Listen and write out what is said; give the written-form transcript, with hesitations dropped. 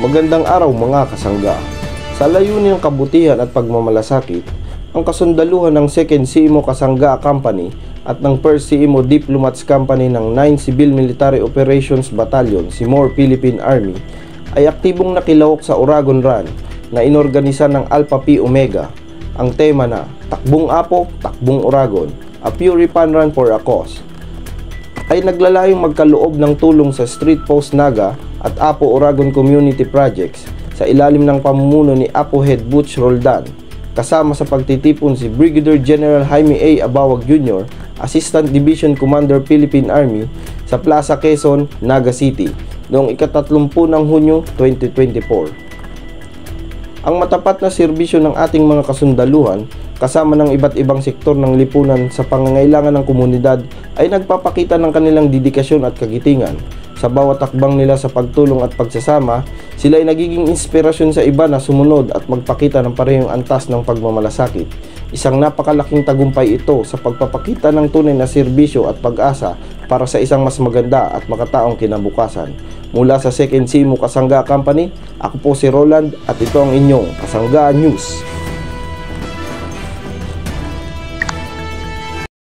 Magandang araw mga kasangga. Sa layunin ng kabutihan at pagmamalasakit, ang kasundaluhan ng 2nd CMO Kasangga Company at ng 1st CMO Diplomats Company ng 9 Civil Military Operations Battalion, Simor Philippine Army, ay aktibong nakilahok sa Uragon Run na inorganisa ng Alpha Phi Omega. Ang tema na Takbong Apo, Takbong Uragon, a Fury Fun Run for a Cause, ay naglalayong magkaloob ng tulong sa Street Post Naga at Apo Uragon Community Projects sa ilalim ng pamumuno ni Apo Head Butch Roldan, kasama sa pagtitipon si Brigadier General Jaime A. Abawag Jr., Assistant Division Commander Philippine Army sa Plaza Quezon, Naga City noong ika-30 ng Hunyo 2024. Ang matapat na serbisyo ng ating mga kasundaluhan kasama ng iba't ibang sektor ng lipunan sa pangangailangan ng komunidad ay nagpapakita ng kanilang dedikasyon at kagitingan. Sa bawat takbang nila sa pagtulong at pagsasama, sila ay nagiging inspirasyon sa iba na sumunod at magpakita ng parehong antas ng pagmamalasakit. Isang napakalaking tagumpay ito sa pagpapakita ng tunay na serbisyo at pag-asa para sa isang mas maganda at makataong kinabukasan. Mula sa 2nd CMO Kasangga Company, ako po si Roland at ito ang inyong Kasangga News.